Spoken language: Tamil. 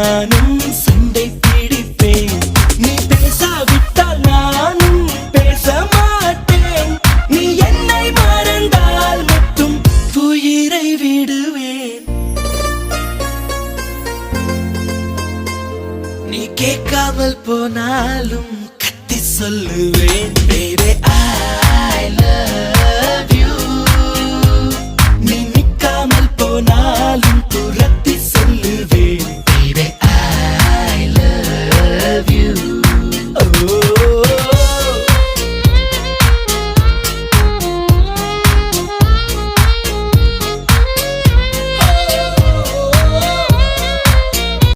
நானும் சண்டை பிடிப்பேன். நீ பேசாவிட்டால் நானும் பேச மாட்டேன். நீ என்னை மறந்தால் மட்டும் உயிரை விடுவேன். நீ கேட்காமல் போனாலும் கத்தி சொல்லுவேன். Baby, I love you. நீ நிக்காமல் போனாலும்